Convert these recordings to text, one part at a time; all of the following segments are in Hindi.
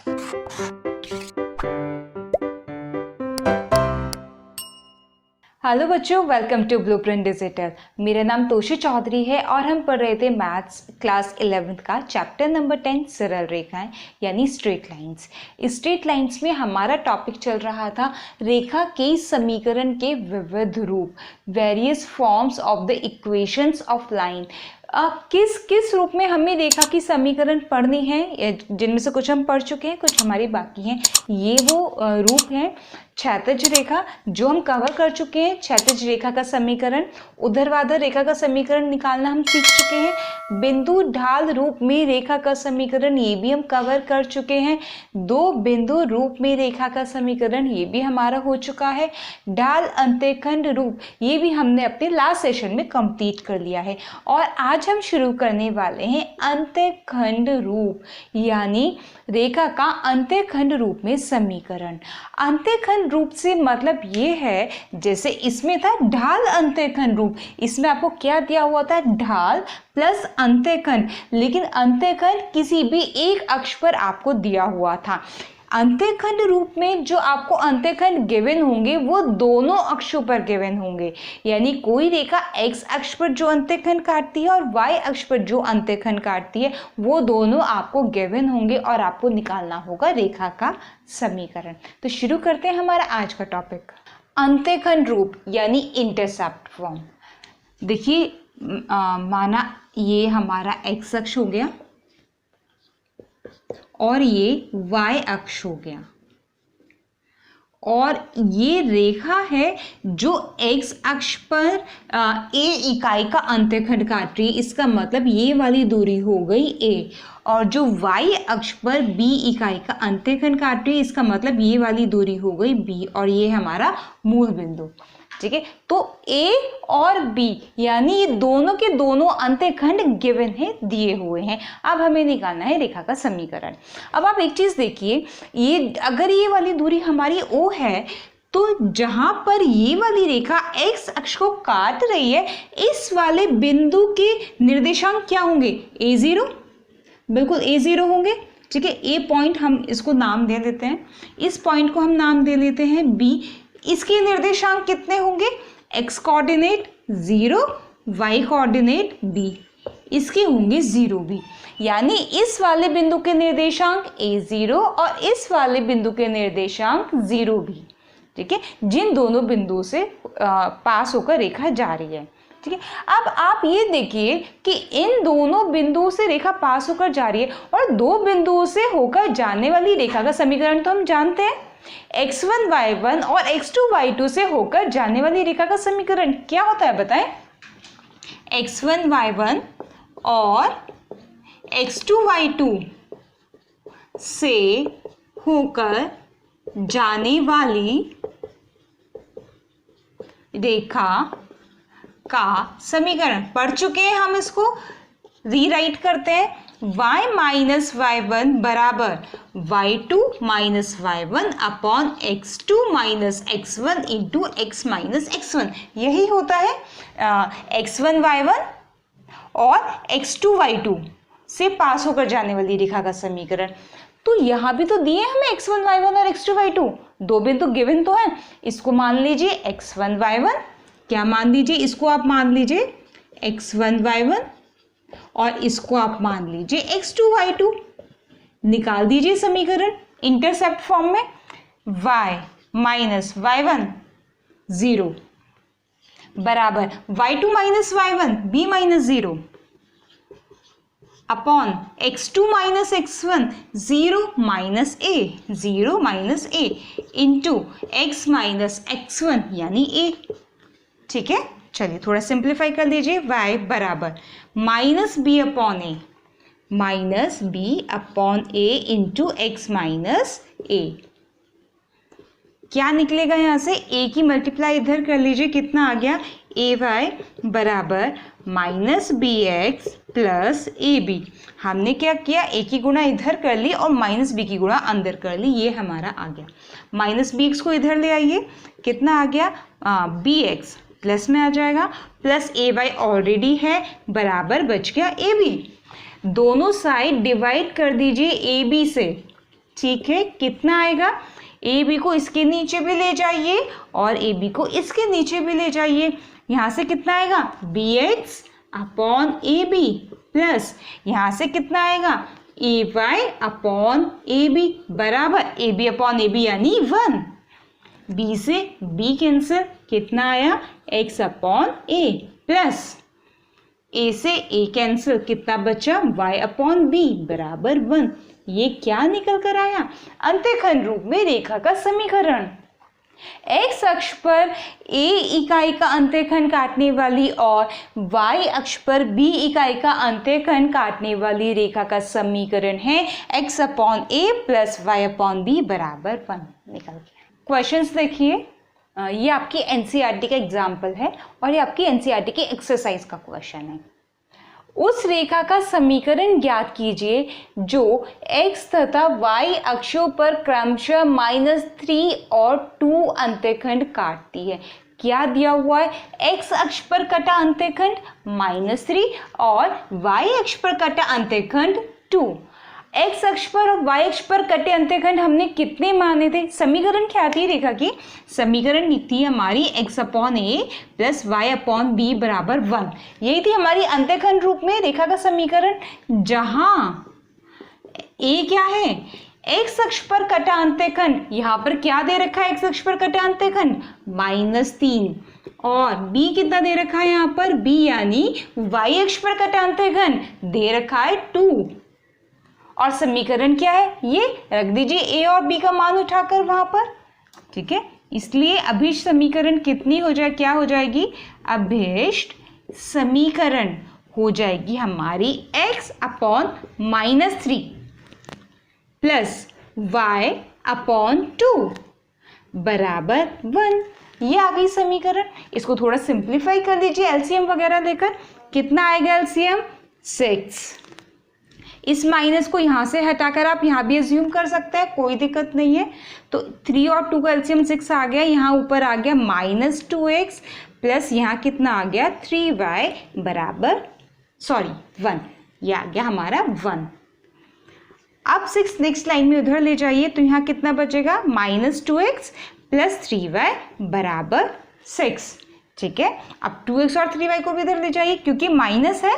हेलो बच्चों, वेलकम टू ब्लूप्रिंट डिजिटल। मेरा नाम तोशी चौधरी है और हम पढ़ रहे थे मैथ्स क्लास 11th का चैप्टर नंबर 10 सरल रेखाएं यानी स्ट्रेट लाइंस। स्ट्रेट लाइंस में हमारा टॉपिक चल रहा था रेखा के समीकरण के विविध रूप, various forms of the equations of line. किस किस रूप में हमें रेखा की समीकरण पढ़नी है, जिनमें से कुछ हम पढ़ चुके हैं, कुछ हमारी बाकी हैं। ये वो रूप हैं। क्षैतिज रेखा जो हम कवर कर चुके हैं, क्षैतिज रेखा का समीकरण। ऊर्ध्वाधर रेखा का समीकरण निकालना हम सीख चुके हैं। बिंदु ढाल रूप में रेखा का समीकरण, ये भी हम कवर कर चुके हैं। दो बिंदु रूप में रेखा का समीकरण, ये भी हमारा हो चुका है। ढाल अंत्यखंड रूप, ये भी हमने अपने लास्ट सेशन में कंप्लीट कर लिया है। और आज हम शुरू करने वाले हैं अंत्यखंड रूप यानी रेखा का अंत्यखंड रूप में समीकरण। अंत्यखंड रूप से मतलब ये है, जैसे इसमें था ढाल अंत्यखंड रूप, इसमें आपको क्या दिया हुआ था, ढाल प्लस अंत्यखंड, लेकिन अंत्यखंड किसी भी एक अक्ष पर आपको दिया हुआ था। अंत्यखंड रूप में जो आपको अंत्यखंड गिवन होंगे वो दोनों अक्षों पर गिवन होंगे, यानी कोई रेखा x अक्ष पर जो अंत्यखंड काटती है और y अक्ष पर जो अंत्यखंड काटती है वो दोनों आपको गिवन होंगे और आपको निकालना होगा रेखा का समीकरण। तो शुरू करते हैं हमारा आज का टॉपिक, अंत्यखंड रूप यानी इंटरसेप्ट फॉर्म। देखिए, माना ये हमारा x अक्ष हो गया और ये y अक्ष हो गया, और ये रेखा है जो x अक्ष पर a इकाई का अंत्यखंड काट रही है। इसका मतलब ये वाली दूरी हो गई a, और जो y अक्ष पर b इकाई का अंत्यखंड काट रही है, इसका मतलब ये वाली दूरी हो गई b, और ये हमारा मूल बिंदु। ठीक है, तो a और b यानी ये दोनों के दोनों अंत्यखंड गिवन है, दिए हुए हैं। अब हमें निकालना है रेखा का समीकरण। अब आप एक चीज देखिए, ये अगर ये वाली दूरी हमारी o है, तो जहां पर ये वाली रेखा x अक्ष को काट रही है, इस वाले बिंदु के निर्देशांक क्या होंगे, a0, बिल्कुल a0 होंगे। ठीक है, a पॉइंट हम इसको नाम दे देते हैं, इस पॉइंट को हम नाम दे लेते हैं b। इसके निर्देशांक कितने होंगे, x coordinate 0, y coordinate b, इसके होंगे 0 भी, यानी इस वाले बिंदु के निर्देशांक a0 और इस वाले बिंदु के निर्देशांक 0 भी। ठीक है, जिन दोनों बिंदुओं से पास होकर रेखा जा रही है। ठीक है, अब आप ये देखिए कि इन दोनों बिंदुओं से रेखा पास होकर जा रही है, और दो बिंदुओं से होकर जाने वाली रेखा का समीकरण तो हम जानते हैं, x1 y1 और x2 y2 से होकर जाने वाली रेखा का समीकरण क्या होता है बताएं, x1 y1 और x2 y2 से होकर जाने वाली रेखा का समीकरण पढ़ चुके हैं हम, इसको रीराइट करते हैं। y माइनस y1 बराबर y2 minus y1 upon x2 minus x1 into x minus x1, यही होता है x1 y1 और x2 y2 से पास होकर जाने वाली रेखा का समीकरण। तो यहाँ भी तो दिए हमें x1 y1 और x2 y2, दो बिंदु गिवन तो है। इसको मान लीजिए x1 y1, क्या मान लीजिए, इसको आप मान लीजिए x1 y1 और इसको आप मान लीजिए x2 y2। निकाल दीजिए समीकरण इंटरसेप्ट फॉर्म में, y माइनस y1 0 बराबर y2 minus y1 b minus 0 upon x2 minus x1 0 minus a into x minus x1 यानी a। ठीक है, चलिए थोड़ा सिंप्लीफाई कर लीजिए। y बराबर माइनस बी अपॉन ए इंटू एक्स माइनस ए। क्या निकलेगा यहाँ से, a की मल्टीप्लाई इधर कर लीजिए, कितना आ गया, ए वाई बराबर minus B X plus A B. हमने क्या किया, ए की गुणा इधर कर ली और माइनस बी की गुणा अंदर कर ली, ये हमारा आ गया। माइनस बी एक्स को इधर ले आइए, कितना आ गया, बी एक्स प्लस में आ जाएगा, प्लस ए वाई ऑलरेडी है, बराबर बच गया ए बी। दोनों साइड डिवाइड कर दीजिए ए बी से, ठीक है, कितना आएगा, ए बी को इसके नीचे भी ले जाइए और ए बी को इसके नीचे भी ले जाइए। यहाँ से कितना आएगा, B X upon A B plus यहाँ से कितना आएगा, A Y upon A B बराबर A B upon A B यानी 1। बी से बी कैंसिल, कितना आया, X upon A plus A से ए कैंसिल, कितना बचा, y अपॉन बी बराबर 1। ये क्या निकल कर आया, अंतःखंड रूप में रेखा का समीकरण। x अक्ष पर a इकाई का अंतःखंड काटने वाली और y अक्ष पर b इकाई का अंतःखंड काटने वाली रेखा का समीकरण है x upon a plus y upon b बराबर 1। निकल गया। क्वेश्चंस देखिए, ये आपकी एनसीईआरटी का एग्जाम्पल है और ये आपकी एनसीईआरटी की एक्सरसाइज का क्वेश्चन है। उस रेखा का समीकरण ज्ञात कीजिए जो x तथा y अक्षों पर क्रमशः -3 और 2 अंतःखंड काटती है। क्या दिया हुआ है, x अक्ष पर कटा अंतःखंड -3 और y अक्ष पर कटा अंतःखंड 2। x अक्ष पर और y अक्ष पर कटे अंतःखंड हमने कितने माने थे, समीकरण क्या थी रेखा की, समीकरण थी हमारी x upon A plus Y upon B बराबर 1। यही थी हमारी अंतःखंड रूप में रेखा का समीकरण, जहां a क्या है, x अक्ष पर कटा अंतःखंड, यहाँ पर क्या दे रखा है, x अक्ष पर कटा अंतःखंड -3 और b कितना दे रखा है यहाँ पर, b यानी y अक्ष पर कटा अंतःखंड दे रखा है 2 और समीकरण क्या है, ये रख दीजिए a और b का मान उठाकर वहां पर, ठीक है। इसलिए अभीष्ट समीकरण कितनी हो जाए, क्या हो जाएगी, अभीष्ट समीकरण हो जाएगी हमारी x upon -3 plus y upon 2 बराबर 1। ये आ गई समीकरण। इसको थोड़ा सिंप्लीफाई कर दीजिए एलसीएम वगैरह लेकर, कितना आएगा एलसीएम, 6। इस माइनस को यहाँ से हटाकर आप यहाँ भी एज्यूम कर सकते हैं, कोई दिक्कत नहीं है। तो 3 और 2 का एलसीएम 6 आ गया, यहाँ ऊपर आ गया -2x प्लस यहाँ कितना आ गया 3y बराबर 1, ये आ गया हमारा 1। अब 6 नेक्स्ट लाइन में उधर ले जाइए तो यहाँ कितना बचेगा, -2x प्लस 3y बराबर 6, ठीक है। अब 2x और 3y को भी इधर ले जाइए, क्योंकि माइनस है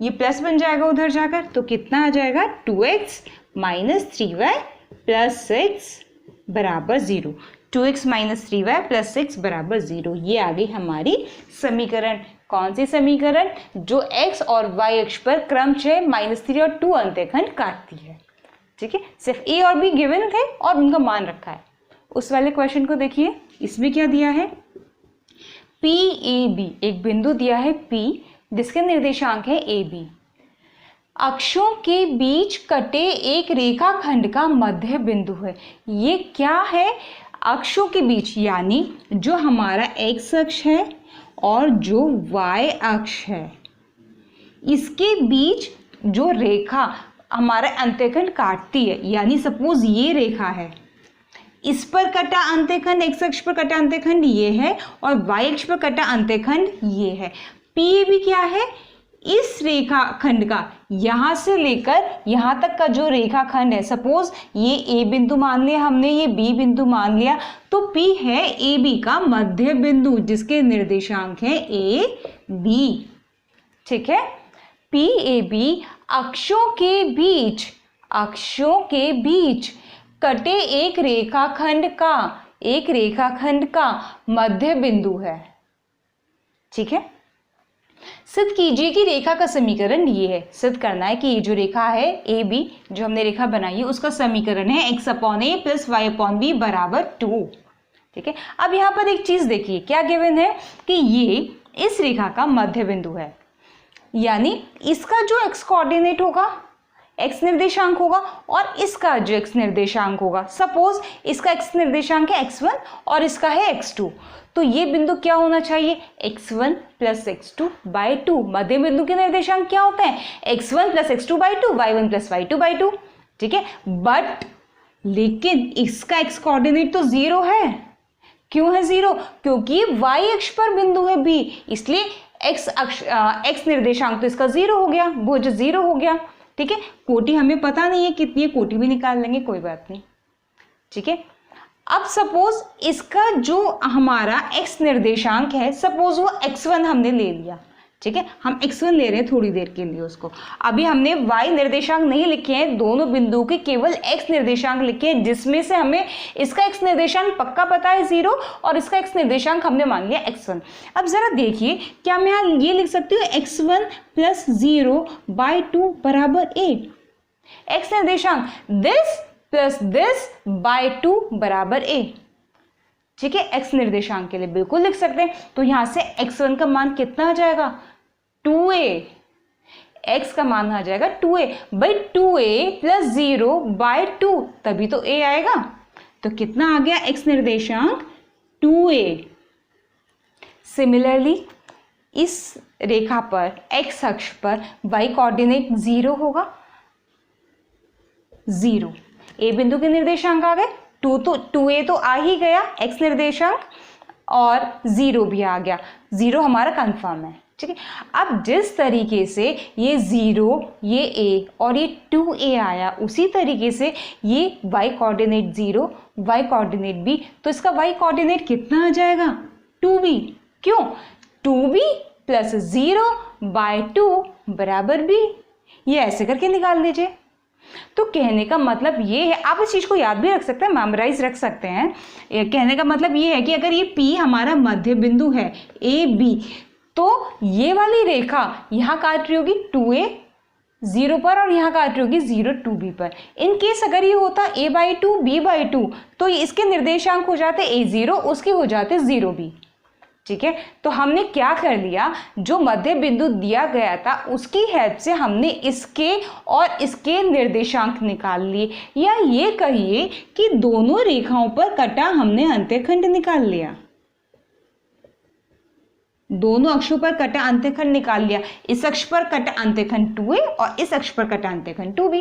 ये प्लस बन जाएगा उधर जाकर, तो कितना आ जाएगा 2x माइनस 3y प्लस 6 बराबर 0। 2x माइनस 3y प्लस 6 बराबर 0। ये आ गई हमारी समीकरण। कौन सी समीकरण, जो x और y अक्ष पर क्रमशः -3 और 2 अंतःखंड काटती है, ठीक है। सिर्फ a और b गिवन थे और उनका मान रखा है। उस वाले क्वेश्चन को देखिए, इसमें क्या दिया है, पी ए बी, एक बिंदु दिया है P जिसके निर्देशांक है ए बी, अक्षों के बीच कटे एक रेखाखंड का मध्य बिंदु है। ये क्या है, अक्षों के बीच यानी जो हमारा x अक्ष है और जो y अक्ष है, इसके बीच जो रेखा हमारा अंतःखंड काटती है, यानी सपोज ये रेखा है, इस पर कटा अंतःखंड, x अक्ष पर कटा अंतःखंड ये है और y अक्ष पर कटा अंतःखंड ये है। पी भी क्या है, इस रेखाखंड का यहाँ से लेकर यहाँ तक का जो रेखाखंड है, सपोज ये ए बिंदु मान लिया हमने, ये बी बिंदु मान लिया, तो पी है ए बी का मध्य बिंदु जिसके निर्देशांक है ए बी, ठीक है। पी ए बी अक्षों के बीच कटे एक रेखाखंड का मध्य बिंदु है, ठीक है। सिद्ध कीजिए कि रेखा का समीकरण ये है। सिद्ध करना है कि ये जो रेखा है ए बी, जो हमने रेखा बनाई है, उसका समीकरण है x upon A plus Y upon B बराबर 2, ठीक है। अब यहाँ पर एक चीज देखिए, क्या गिवन है कि ये इस रेखा का मध्य बिंदु है, यानी इसका जो x कोऑर्डिनेट होगा, x निर्देशांक होगा और इसका जो x निर्देशांक होगा, सपोज इसका x निर्देशांक है x1 और इसका है x2, तो ये बिंदु क्या होना चाहिए, x1 प्लस x2 बाई 2। मध्य बिंदु के निर्देशांक क्या होते हैं, x1 plus x2 by 2, y1 plus y2 by 2, ठीक है। बट लेकिन इसका x कोऑर्डिनेट तो 0 है। क्यों है 0, क्योंकि y अक्ष पर बिंदु है b, इसलिए x निर्देशांक तो इसका 0 हो गया, वो जो 0 हो गया, ठीक है, कोटि हमें पता नहीं है कितनी है, कोटि भी निकाल लेंगे, कोई बात नहीं। ठीक है, अब सपोज इसका जो हमारा x निर्देशांक है, सपोज वो x1 हमने ले लिया। ठीक है, हम x1 ले रहे हैं थोड़ी देर के लिए उसको। अभी हमने y निर्देशांक नहीं लिखे हैं, दोनों बिंदुओं के केवल x निर्देशांक लिखे हैं, जिसमें से हमें इसका x निर्देशांक पक्का पता है 0 और इसका x निर्देशांक हमने मान लिया x1। अब जरा देखिए, क्या मैं यहाँ ये लिख सकती हूँ x1 प्लस 0/2 बराबर 8। x निर्देशांक दिस प्लस दिस बाय 2 बराबर a। ठीक है, x निर्देशांक के लिए बिल्कुल लिख सकते हैं। तो यहां से x1 का मान कितना आ जाएगा 2a, x का मान आ जाएगा 2a बाई 2a प्लस 0/2, तभी तो a आएगा। तो कितना आ गया x निर्देशांक 2a। सिमिलरली इस रेखा पर x अक्ष पर y कोऑर्डिनेट 0 होगा, 0। a बिंदु के निर्देशांक आ गए, 2a तो आ ही गया x निर्देशांक, और 0 भी आ गया, 0 हमारा कंफर्म है। ठीक है, अब जिस तरीके से ये 0, ये a और ये 2a आया, उसी तरीके से ये y coordinate 0, y coordinate b, तो इसका y कोऑर्डिनेट कितना आ जाएगा 2b। क्यों, 2b प्लस 0/2 बराबर b। ये ऐसे करके निकाल लीजिए। तो कहने का मतलब ये है, आप इस चीज को याद भी रख सकते हैं, मेमोराइज रख सकते हैं। कहने का मतलब ये है कि अगर ये P हमारा मध्य बिंदु है AB, तो ये वाली रेखा यहाँ काट रही होगी 2a 0 पर और यहाँ काट रही होगी 0 2b पर। इन केस अगर ये होता a/2 b/2, तो इसके निर्देशांक हो जाते a0, उसके हो जाते 0b। ठीक है, तो हमने क्या कर लिया, जो मध्य बिंदु दिया गया था उसकी हेल्प से हमने इसके और इसके निर्देशांक निकाल लिए, या ये कहिए कि दोनों रेखाओं पर कटा हमने अंत्यखंड निकाल लिया, दोनों अक्षों पर कटा अंत्यखंड निकाल लिया। इस अक्ष पर कटा अंत्यखंड 2a और इस अक्ष पर कटा अंत्यखंड 2b।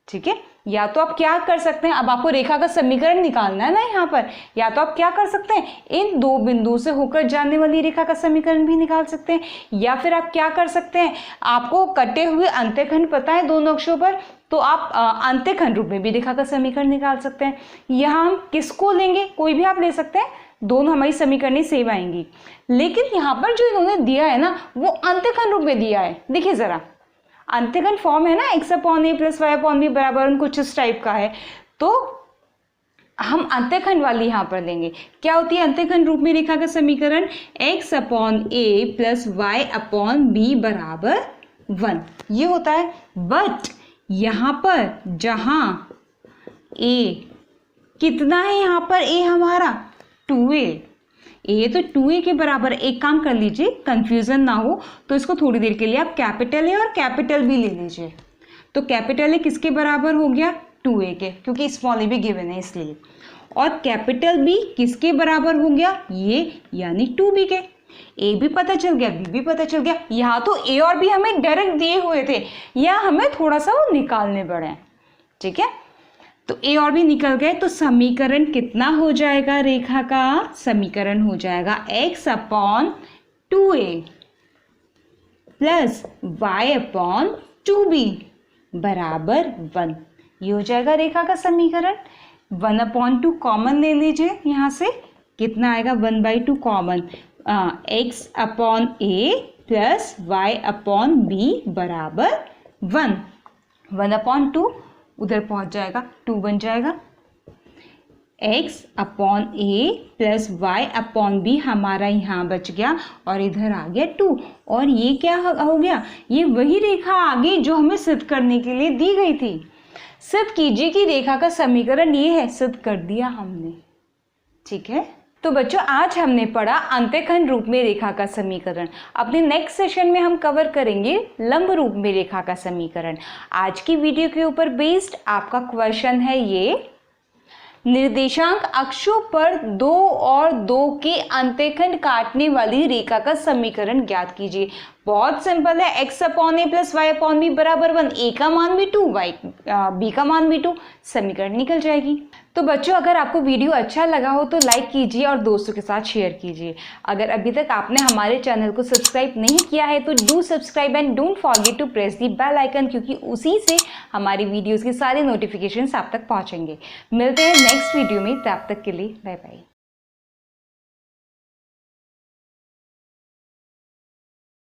ठीक है, या तो आप क्या कर सकते हैं, अब आपको रेखा का समीकरण निकालना है ना यहाँ पर, या तो आप क्या कर सकते हैं, इन दो बिंदुओं से होकर जाने वाली रेखा का समीकरण भी निकाल सकते हैं, या फिर आप क्या कर सकते हैं, आपको कटे हुए अंत्यखंड पता है दोनों अक्षों पर, तो आप अंत्यखंड रूप में भी रेखा का समीकरण निकाल सकते हैं। यहाँ हम किसको लेंगे, कोई भी आप ले सकते हैं, दोनों हमारी समीकरण सेम आएंगी। लेकिन यहाँ पर जो इन्होंने दिया है ना, वो अंत्यखंड रूप में दिया है। देखिए जरा, अंत्यखंड फॉर्म है ना, x/a प्लस y/b बराबर कुछ इस टाइप का है, तो हम अंत्यखंड वाली यहाँ पर लेंगे। क्या होती है अंत्यखंड रूप में रेखा का समीकरण, x/a प्लस y/b बराबर 1, ये होता है। बट यहाँ पर जहाँ a कितना है, यहाँ पर a हमारा 2a, ए तो 2a के बराबर। एक काम कर लीजिए, कंफ्यूजन ना हो तो इसको थोड़ी देर के लिए आप कैपिटल ए और कैपिटल बी ले लीजिए। तो कैपिटल ए किसके बराबर हो गया 2a के, क्योंकि स्मॉल ए भी गिवन है इसलिए, और कैपिटल बी किसके बराबर हो गया, ये यानी 2b के। ए भी पता चल गया, बी भी पता चल गया। यहाँ तो ए और बी हमें डायरेक्ट दिए हुए थे, या हमें थोड़ा सा वो निकालने पड़े। ठीक है, तो ए और बी निकल गए, तो समीकरण कितना हो जाएगा, रेखा का समीकरण हो जाएगा x/2a प्लस y/2b बराबर 1। ये हो जाएगा रेखा का समीकरण। 1/2 कॉमन ले लीजिए, यहाँ से कितना आएगा 1/2 कॉमन, x/a प्लस y/b बराबर 1। 1/2 उधर पहुंच जाएगा, 2 बन जाएगा। x/a प्लस y/b हमारा यहाँ बच गया, और इधर आ गया 2। और ये क्या हो गया, ये वही रेखा आ गई जो हमें सिद्ध करने के लिए दी गई थी। सिद्ध कीजिए कि रेखा का समीकरण ये है, सिद्ध कर दिया हमने। ठीक है, तो बच्चों आज हमने पढ़ा अंत्यखंड रूप में रेखा का समीकरण। अपने नेक्स्ट सेशन में हम कवर करेंगे लंब रूप में रेखा का समीकरण। आज की वीडियो के ऊपर बेस्ड आपका क्वेश्चन है ये, निर्देशांक अक्षों पर 2 और 2 के अंत्यखंड काटने वाली रेखा का समीकरण ज्ञात कीजिए। बहुत सिंपल है, x upon A plus Y upon B बराबर 1, a का मान भी 2, b का मान भी 2, समीकरण निकल जाएगी। तो बच्चों अगर आपको वीडियो अच्छा लगा हो तो लाइक कीजिए और दोस्तों के साथ शेयर कीजिए। अगर अभी तक आपने हमारे चैनल को सब्सक्राइब नहीं किया है तो do subscribe and don't forget to press the bell icon, क्योंकि उसी से हमारी वीडियोज़ के सारे नोटिफिकेशंस आप तक पहुँचेंगे। मिलते हैं नेक्स्ट वीडियो में, तब तक के लिए बाय बाय।